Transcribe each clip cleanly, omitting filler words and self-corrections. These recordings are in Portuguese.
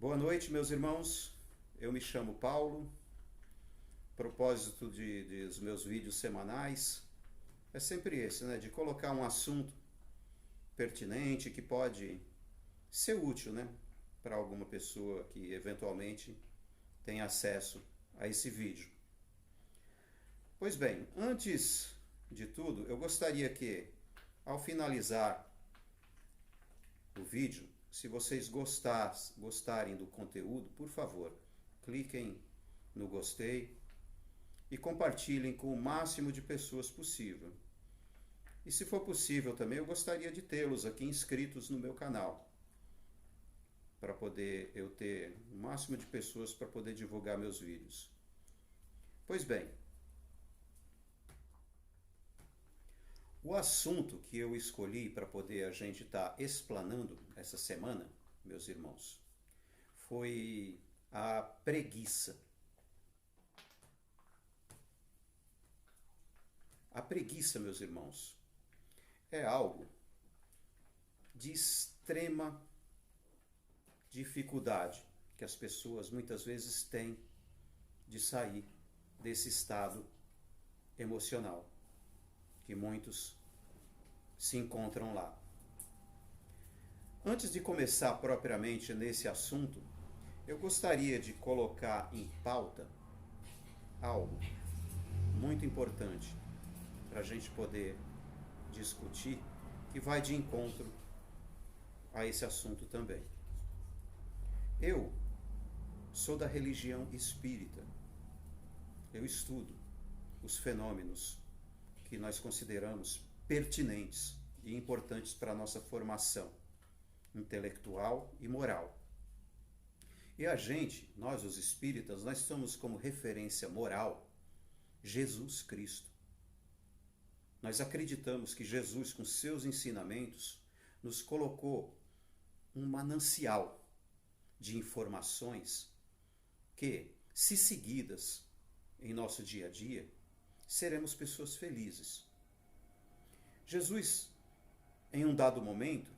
Boa noite, meus irmãos. Eu me chamo Paulo. Propósito dos meus vídeos semanais é sempre esse, né? De colocar um assunto pertinente que pode ser útil, né? Para alguma pessoa que eventualmente tenha acesso a esse vídeo. Pois bem, antes de tudo, eu gostaria que, ao finalizar o vídeo, se vocês gostarem do conteúdo, por favor, cliquem no gostei e compartilhem com o máximo de pessoas possível. E se for possível também, eu gostaria de tê-los aqui inscritos no meu canal, para poder eu ter o máximo de pessoas para poder divulgar meus vídeos. Pois bem, o assunto que eu escolhi para poder a gente estar explanando essa semana, meus irmãos, foi a preguiça. A preguiça, meus irmãos, é algo de extrema dificuldade que as pessoas muitas vezes têm de sair desse estado emocional que muitos se encontram lá. Antes de começar propriamente nesse assunto, eu gostaria de colocar em pauta algo muito importante para a gente poder discutir, que vai de encontro a esse assunto também. Eu sou da religião espírita. Eu estudo os fenômenos que nós consideramos pertinentes e importantes para a nossa formação intelectual e moral. E a gente, nós os espíritas, nós estamos como referência moral Jesus Cristo. Nós acreditamos que Jesus, com seus ensinamentos, nos colocou um manancial de informações que, se seguidas em nosso dia a dia, seremos pessoas felizes. Jesus, em um dado momento,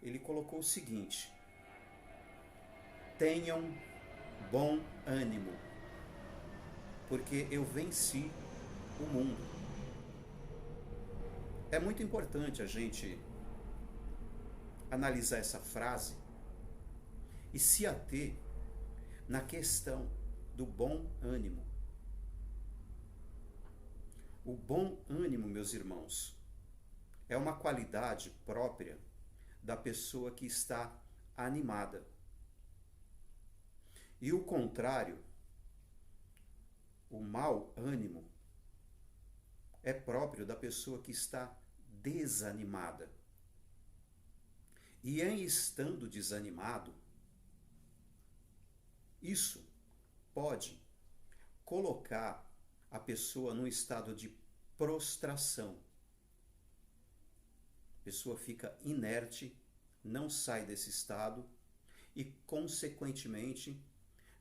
ele colocou o seguinte: tenham bom ânimo, porque eu venci o mundo. É muito importante a gente analisar essa frase e se ater na questão do bom ânimo. O bom ânimo, meus irmãos, é uma qualidade própria da pessoa que está animada. E o contrário, o mau ânimo, é próprio da pessoa que está desanimada. E em estando desanimado, isso pode colocar a pessoa num estado de prostração. A pessoa fica inerte, não sai desse estado e, consequentemente,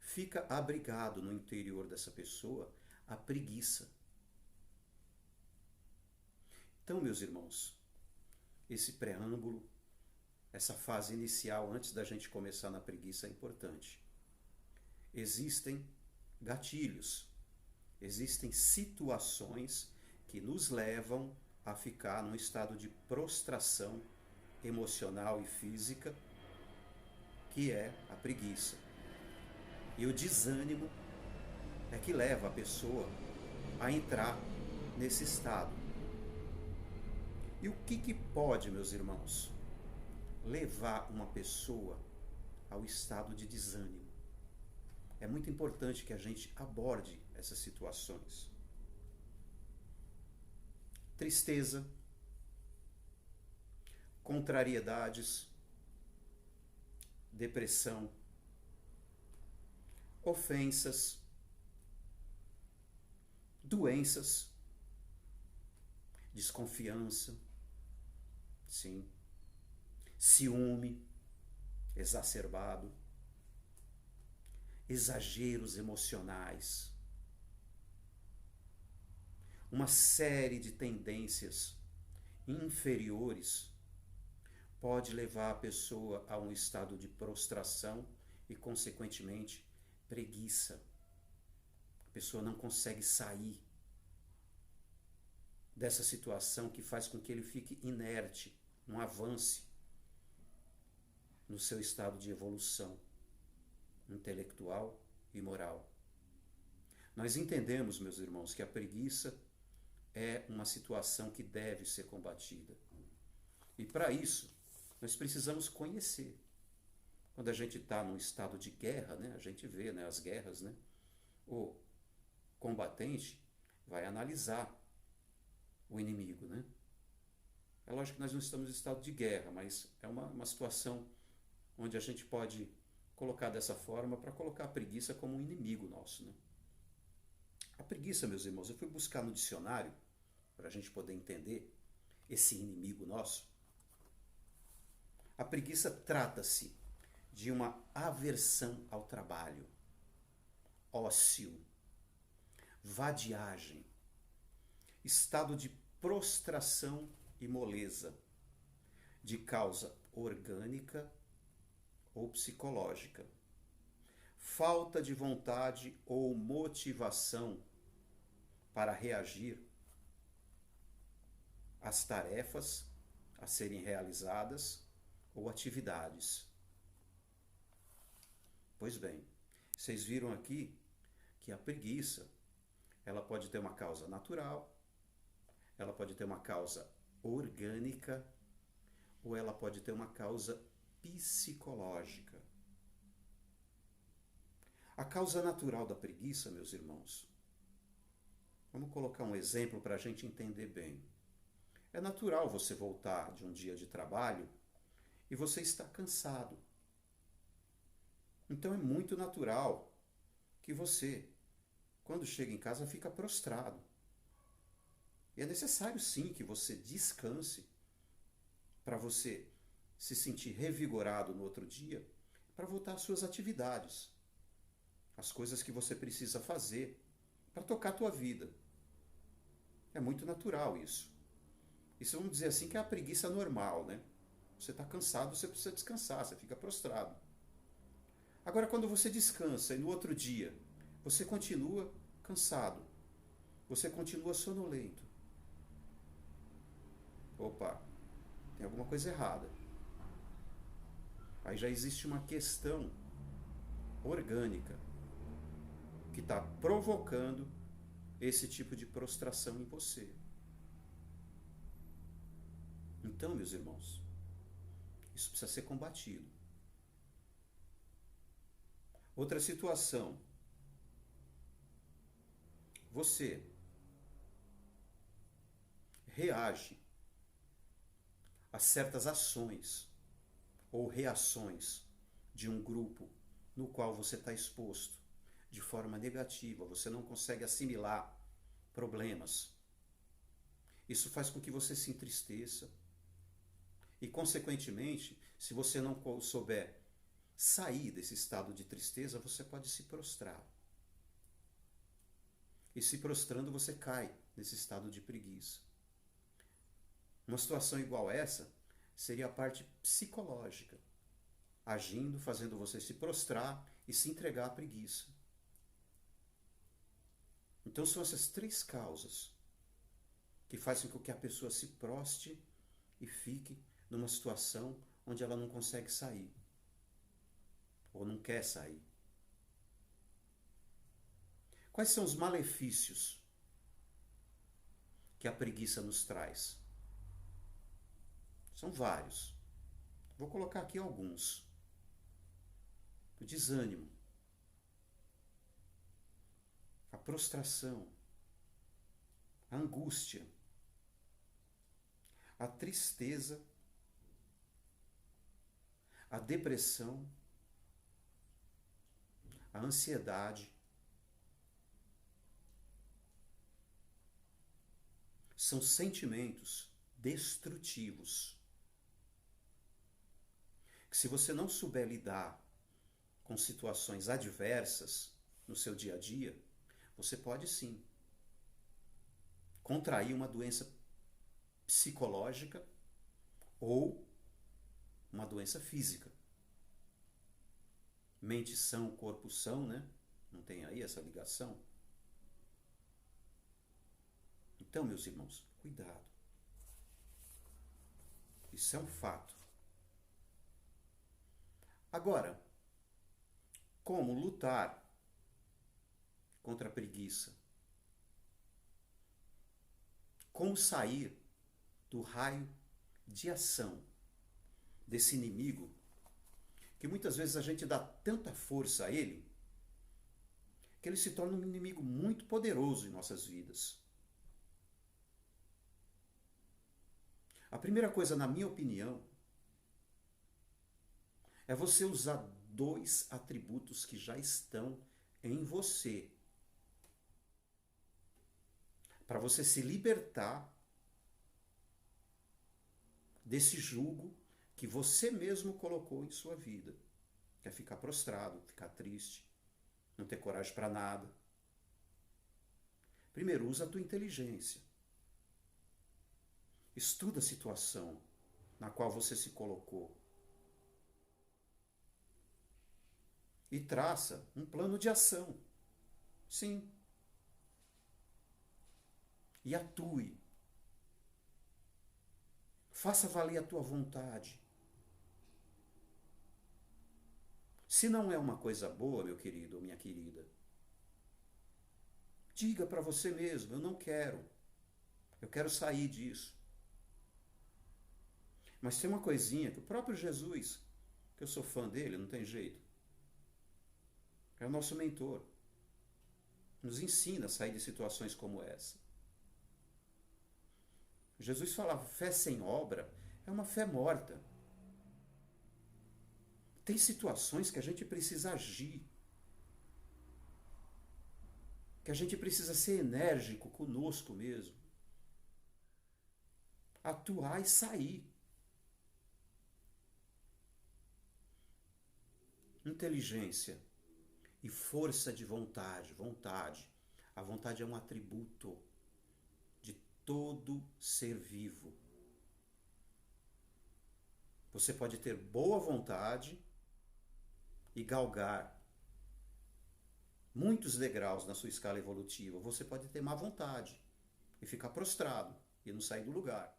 fica abrigado no interior dessa pessoa a preguiça. Então, meus irmãos, esse preâmbulo, essa fase inicial antes da gente começar na preguiça é importante. Existem gatilhos, existem situações que nos levam a ficar num estado de prostração emocional e física, que é a preguiça. E o desânimo é que leva a pessoa a entrar nesse estado. E o que pode, meus irmãos, levar uma pessoa ao estado de desânimo? É muito importante que a gente aborde essas situações. Tristeza, contrariedades, depressão, ofensas, doenças, desconfiança, sim, ciúme exacerbado, exageros emocionais, uma série de tendências inferiores pode levar a pessoa a um estado de prostração e, consequentemente, preguiça. A pessoa não consegue sair dessa situação que faz com que ele fique inerte, não avance no seu estado de evolução intelectual e moral. Nós entendemos, meus irmãos, que a preguiça é uma situação que deve ser combatida. E para isso, nós precisamos conhecer. Quando a gente está num estado de guerra, né, a gente vê, né, as guerras, né, o combatente vai analisar o inimigo, né? É lógico que nós não estamos em estado de guerra, mas é uma situação onde a gente pode colocar dessa forma para colocar a preguiça como um inimigo nosso, né? A preguiça, meus irmãos, eu fui buscar no dicionário para a gente poder entender esse inimigo nosso. A preguiça trata-se de uma aversão ao trabalho, ócio, vadiagem, estado de prostração e moleza, de causa orgânica ou psicológica, falta de vontade ou motivação para reagir às tarefas a serem realizadas ou atividades. Pois bem, vocês viram aqui que a preguiça, ela pode ter uma causa natural, ela pode ter uma causa orgânica ou ela pode ter uma causa psicológica. A causa natural da preguiça, meus irmãos, vamos colocar um exemplo para a gente entender bem. É natural você voltar de um dia de trabalho e você está cansado. Então é muito natural que você, quando chega em casa, fica prostrado. E é necessário sim que você descanse para você se sentir revigorado no outro dia, para voltar às suas atividades, as coisas que você precisa fazer para tocar a tua vida. É muito natural isso. Isso vamos dizer assim que é a preguiça normal, né? Você está cansado, você precisa descansar, você fica prostrado. Agora, quando você descansa e no outro dia você continua cansado, você continua sonolento, opa, tem alguma coisa errada. Aí já existe uma questão orgânica que está provocando esse tipo de prostração em você. Então, meus irmãos, isso precisa ser combatido. Outra situação. Você reage a certas ações ou reações de um grupo no qual você está exposto de forma negativa, você não consegue assimilar problemas. Isso faz com que você se entristeça e, consequentemente, se você não souber sair desse estado de tristeza, você pode se prostrar. E se prostrando, você cai nesse estado de preguiça. Uma situação igual essa seria a parte psicológica, agindo, fazendo você se prostrar e se entregar à preguiça. Então são essas três causas que fazem com que a pessoa se proste e fique numa situação onde ela não consegue sair, ou não quer sair. Quais são os malefícios que a preguiça nos traz? São vários. Vou colocar aqui alguns. O desânimo, a prostração, a angústia, a tristeza, a depressão, a ansiedade. São sentimentos destrutivos que, se você não souber lidar com situações adversas no seu dia a dia, você pode sim contrair uma doença psicológica ou uma doença física. mente são, corpo são, né? Não tem aí essa ligação? Então, meus irmãos, cuidado. Isso é um fato. Agora, como lutar contra a preguiça? Como sair do raio de ação desse inimigo que muitas vezes a gente dá tanta força a ele que ele se torna um inimigo muito poderoso em nossas vidas. A primeira coisa, na minha opinião, é você usar 2 atributos que já estão em você, para você se libertar desse jugo que você mesmo colocou em sua vida. Que é ficar prostrado, ficar triste, não ter coragem para nada. Primeiro, usa a tua inteligência. Estuda a situação na qual você se colocou. E traça um plano de ação. Sim. E atue. Faça valer a tua vontade. Se não é uma coisa boa, meu querido ou minha querida, diga para você mesmo, eu não quero. Eu quero sair disso. Mas tem uma coisinha que o próprio Jesus, que eu sou fã dele, não tem jeito, é o nosso mentor. Nos ensina a sair de situações como essa. Jesus falava, fé sem obra é uma fé morta. Tem situações que a gente precisa agir. Que a gente precisa ser enérgico conosco mesmo. Atuar e sair. Inteligência e força de vontade. Vontade. A vontade é um atributo de todo ser vivo. Você pode ter boa vontade e galgar muitos degraus na sua escala evolutiva. Você pode ter má vontade e ficar prostrado e não sair do lugar.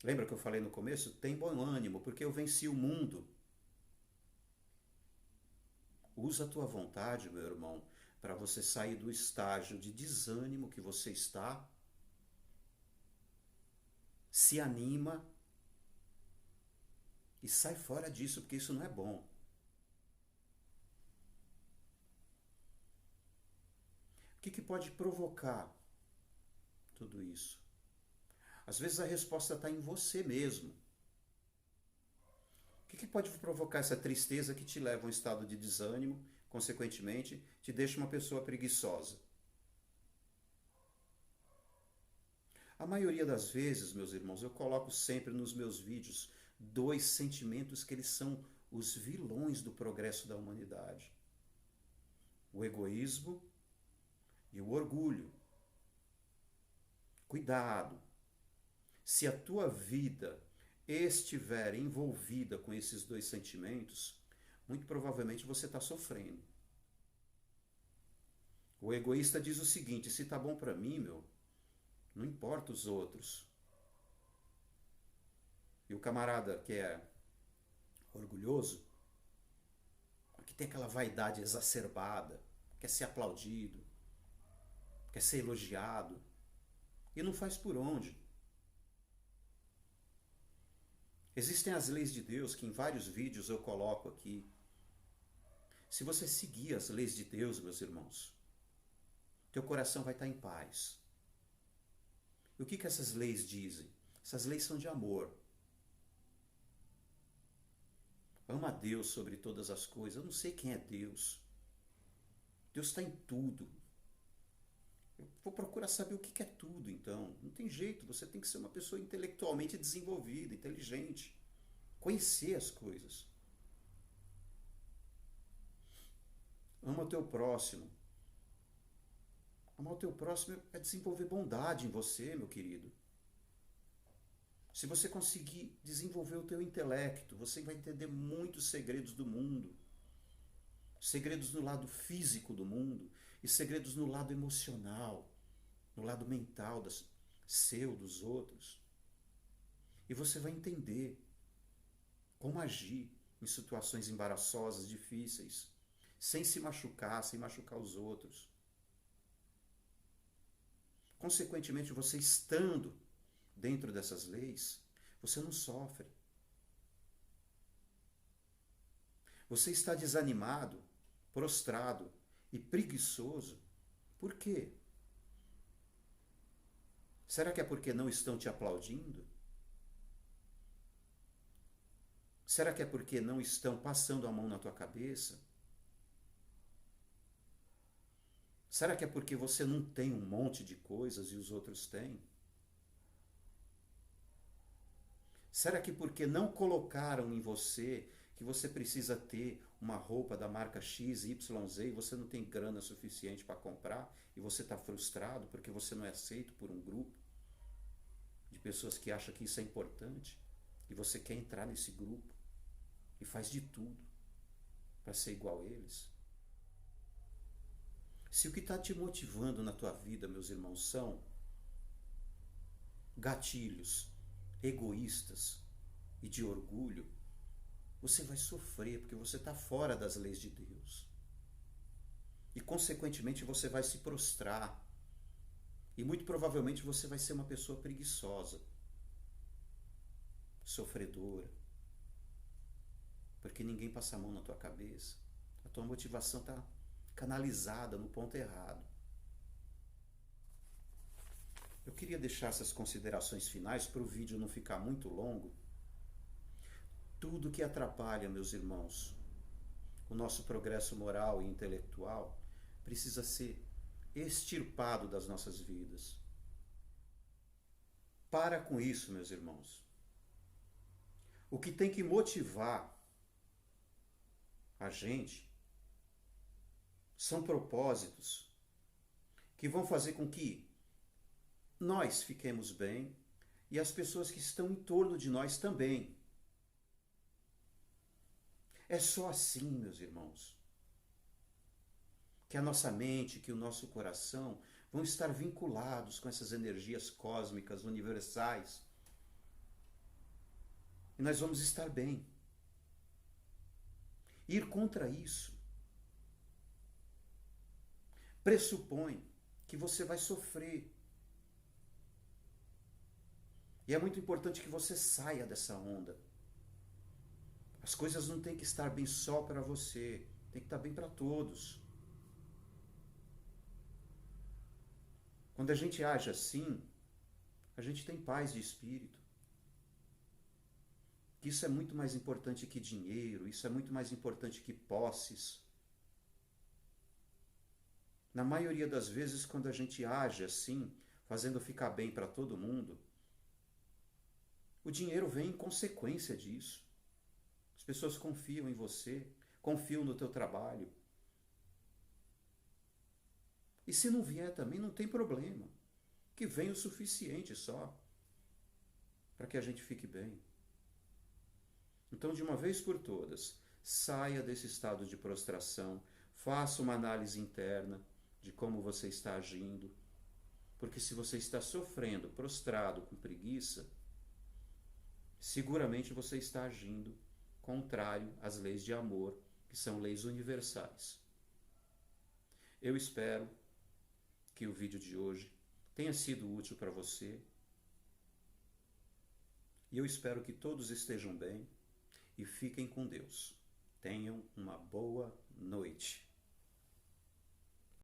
Lembra que eu falei no começo? Tem bom ânimo, porque eu venci o mundo. Usa a tua vontade, meu irmão, para você sair do estágio de desânimo que você está. Se anima e sai fora disso, porque isso não é bom. O que pode provocar tudo isso? Às vezes a resposta está em você mesmo. O que pode provocar essa tristeza que te leva a um estado de desânimo, consequentemente, te deixa uma pessoa preguiçosa? A maioria das vezes, meus irmãos, eu coloco sempre nos meus vídeos 2 sentimentos que eles são os vilões do progresso da humanidade. O egoísmo e o orgulho. Cuidado! Se a tua vida estiver envolvida com esses 2 sentimentos, muito provavelmente você está sofrendo. O egoísta diz o seguinte, se tá bom para mim, meu, não importa os outros. E o camarada que é orgulhoso, que tem aquela vaidade exacerbada, quer ser aplaudido, quer ser elogiado, e não faz por onde. Existem as leis de Deus que em vários vídeos eu coloco aqui. Se você seguir as leis de Deus, meus irmãos, teu coração vai estar em paz. E o que essas leis dizem? Essas leis são de amor. Ama a Deus sobre todas as coisas. Eu não sei quem é Deus. Deus está em tudo. Eu vou procurar saber o que é tudo, então. Não tem jeito, você tem que ser uma pessoa intelectualmente desenvolvida, inteligente. Conhecer as coisas. Ama o teu próximo. Amar o teu próximo é desenvolver bondade em você, meu querido. Se você conseguir desenvolver o teu intelecto, você vai entender muitos segredos do mundo. Segredos no lado físico do mundo e segredos no lado emocional, no lado mental seu, dos outros. E você vai entender como agir em situações embaraçosas, difíceis, sem se machucar, sem machucar os outros. Consequentemente, você estando dentro dessas leis, você não sofre. Você está desanimado, prostrado e preguiçoso. Por quê? Será que é porque não estão te aplaudindo? Será que é porque não estão passando a mão na tua cabeça? Será que é porque você não tem um monte de coisas e os outros têm? Será que porque não colocaram em você que você precisa ter uma roupa da marca X, Y, Z e você não tem grana suficiente para comprar e você está frustrado porque você não é aceito por um grupo de pessoas que acham que isso é importante e você quer entrar nesse grupo e faz de tudo para ser igual a eles? Se o que está te motivando na tua vida, meus irmãos, são gatilhos egoístas e de orgulho, você vai sofrer porque você está fora das leis de Deus. E, consequentemente, você vai se prostrar. E, muito provavelmente, você vai ser uma pessoa preguiçosa, sofredora, porque ninguém passa a mão na tua cabeça. A tua motivação está canalizada no ponto errado. Eu queria deixar essas considerações finais para o vídeo não ficar muito longo. Tudo que atrapalha, meus irmãos, o nosso progresso moral e intelectual precisa ser extirpado das nossas vidas. Para com isso, meus irmãos. O que tem que motivar a gente são propósitos que vão fazer com que nós fiquemos bem e as pessoas que estão em torno de nós também. É só assim, meus irmãos, que a nossa mente, que o nosso coração vão estar vinculados com essas energias cósmicas universais. E nós vamos estar bem. Ir contra isso pressupõe que você vai sofrer. E é muito importante que você saia dessa onda. As coisas não têm que estar bem só para você, tem que estar bem para todos. Quando a gente age assim, a gente tem paz de espírito. Isso é muito mais importante que dinheiro, isso é muito mais importante que posses. Na maioria das vezes, quando a gente age assim, fazendo ficar bem para todo mundo, o dinheiro vem em consequência disso. As pessoas confiam em você, confiam no teu trabalho. E se não vier também, não tem problema. Que venha o suficiente só para que a gente fique bem. Então, de uma vez por todas, saia desse estado de prostração, faça uma análise interna de como você está agindo, porque se você está sofrendo, prostrado, com preguiça, seguramente você está agindo contrário às leis de amor, que são leis universais. Eu espero que o vídeo de hoje tenha sido útil para você e eu espero que todos estejam bem e fiquem com Deus. Tenham uma boa noite.